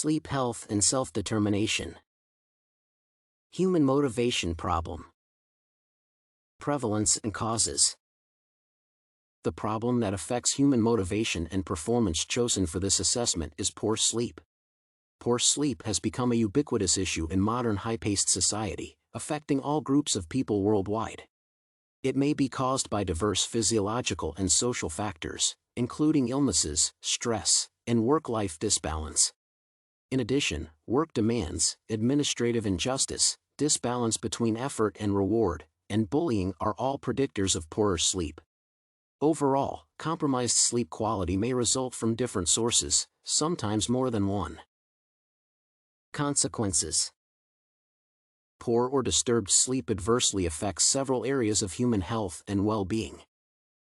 Sleep health and self-determination. Human motivation problem. Prevalence and causes. The problem that affects human motivation and performance chosen for this assessment is poor sleep. Poor sleep has become a ubiquitous issue in modern high-paced society, affecting all groups of people worldwide. It may be caused by diverse physiological and social factors, including illnesses, stress, and work-life disbalance. In addition, work demands, administrative injustice, disbalance between effort and reward, and bullying are all predictors of poorer sleep. Overall, compromised sleep quality may result from different sources, sometimes more than one. Consequences. Poor or disturbed sleep adversely affects several areas of human health and well-being.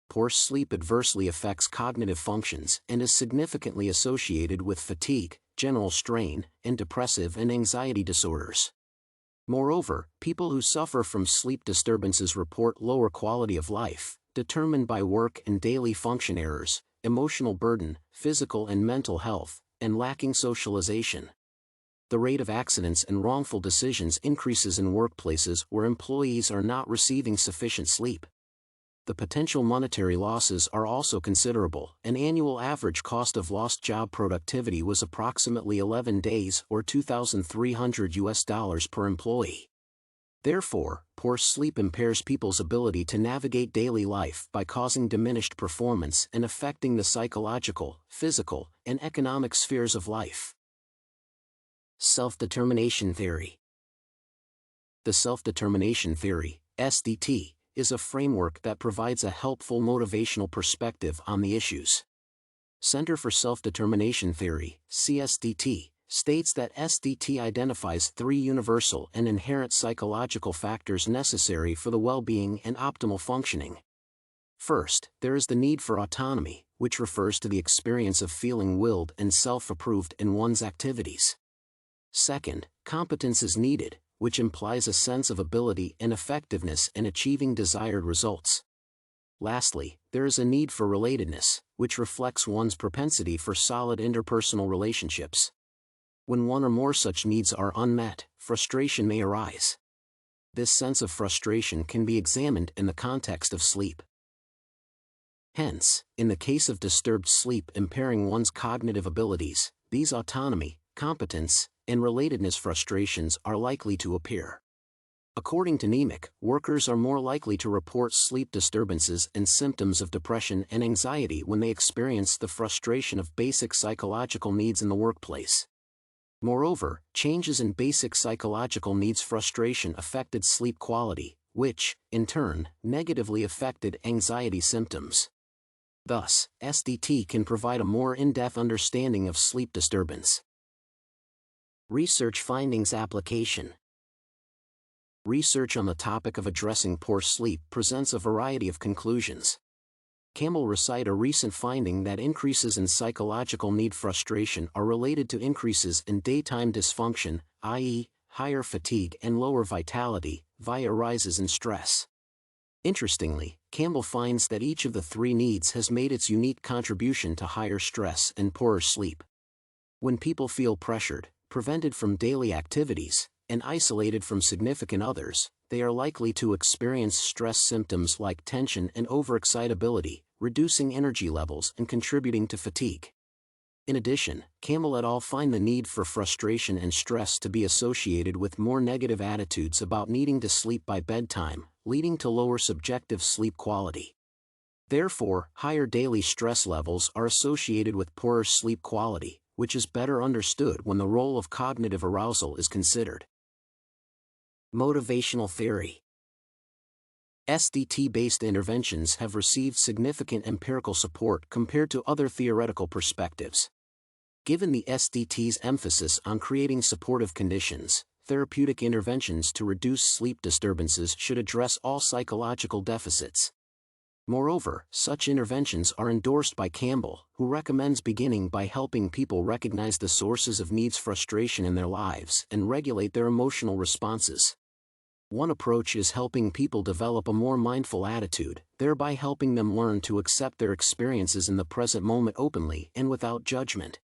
Poor sleep adversely affects cognitive functions and is significantly associated with fatigue, general strain, and depressive and anxiety disorders. Moreover, people who suffer from sleep disturbances report lower quality of life, determined by work and daily function errors, emotional burden, physical and mental health, and lacking socialization. The rate of accidents and wrongful decisions increases in workplaces where employees are not receiving sufficient sleep. The potential monetary losses are also considerable. An annual average cost of lost job productivity was approximately 11 days or $2,300 per employee. Therefore, poor sleep impairs people's ability to navigate daily life by causing diminished performance and affecting the psychological, physical, and economic spheres of life. Self-determination theory. The self-determination theory, SDT, is a framework that provides a helpful motivational perspective on the issues. Center for Self-Determination Theory, CSDT, states that SDT identifies three universal and inherent psychological factors necessary for the well-being and optimal functioning. First, there is the need for autonomy, which refers to the experience of feeling willed and self-approved in one's activities. Second, competence is needed, which implies a sense of ability and effectiveness in achieving desired results. Lastly, there is a need for relatedness, which reflects one's propensity for solid interpersonal relationships. When one or more such needs are unmet, frustration may arise. This sense of frustration can be examined in the context of sleep. Hence, in the case of disturbed sleep impairing one's cognitive abilities, these autonomy, competence, and relatedness frustrations are likely to appear. According to Intrinsic, workers are more likely to report sleep disturbances and symptoms of depression and anxiety when they experience the frustration of basic psychological needs in the workplace. Moreover, changes in basic psychological needs frustration affected sleep quality, which, in turn, negatively affected anxiety symptoms. Thus, SDT can provide a more in-depth understanding of sleep disturbance. Research findings application. Research on the topic of addressing poor sleep presents a variety of conclusions. Campbell recite a recent finding that increases in psychological need frustration are related to increases in daytime dysfunction, i.e., higher fatigue and lower vitality, via rises in stress. Interestingly, Campbell finds that each of the three needs has made its unique contribution to higher stress and poorer sleep. When people feel pressured, prevented from daily activities, and isolated from significant others, they are likely to experience stress symptoms like tension and overexcitability, reducing energy levels and contributing to fatigue. In addition, Campbell et al. Find the need for frustration and stress to be associated with more negative attitudes about needing to sleep by bedtime, leading to lower subjective sleep quality. Therefore, higher daily stress levels are associated with poorer sleep quality, which is better understood when the role of cognitive arousal is considered. Motivational theory. SDT-based interventions have received significant empirical support compared to other theoretical perspectives. Given the SDT's emphasis on creating supportive conditions, therapeutic interventions to reduce sleep disturbances should address all psychological deficits. Moreover, such interventions are endorsed by Campbell, who recommends beginning by helping people recognize the sources of needs frustration in their lives and regulate their emotional responses. One approach is helping people develop a more mindful attitude, thereby helping them learn to accept their experiences in the present moment openly and without judgment.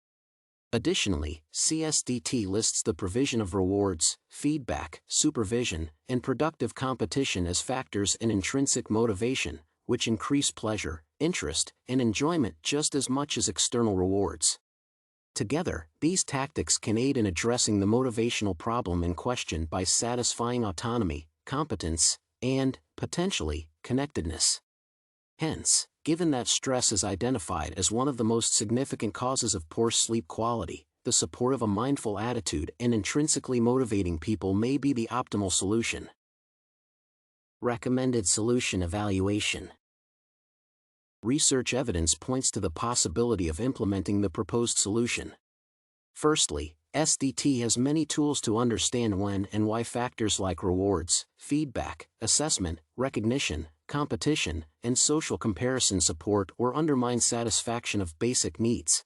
Additionally, CSDT lists the provision of rewards, feedback, supervision, and productive competition as factors in intrinsic motivation, which increase pleasure, interest, and enjoyment just as much as external rewards. Together, these tactics can aid in addressing the motivational problem in question by satisfying autonomy, competence, and, potentially, connectedness. Hence, given that stress is identified as one of the most significant causes of poor sleep quality, the support of a mindful attitude and intrinsically motivating people may be the optimal solution. Recommended solution evaluation. Research evidence points to the possibility of implementing the proposed solution. Firstly, SDT has many tools to understand when and why factors like rewards, feedback, assessment, recognition, competition, and social comparison support or undermine satisfaction of basic needs.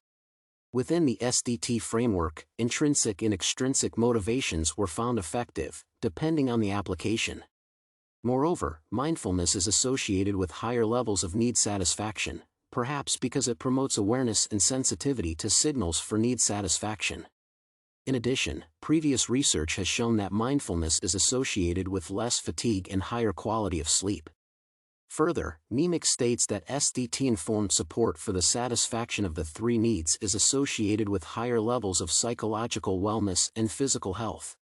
Within the SDT framework, intrinsic and extrinsic motivations were found effective, depending on the application. Moreover, mindfulness is associated with higher levels of need satisfaction, perhaps because it promotes awareness and sensitivity to signals for need satisfaction. In addition, previous research has shown that mindfulness is associated with less fatigue and higher quality of sleep. Further, Nemec states that SDT-informed support for the satisfaction of the three needs is associated with higher levels of psychological wellness and physical health.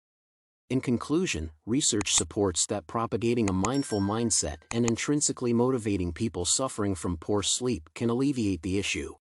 In conclusion, research supports that propagating a mindful mindset and intrinsically motivating people suffering from poor sleep can alleviate the issue.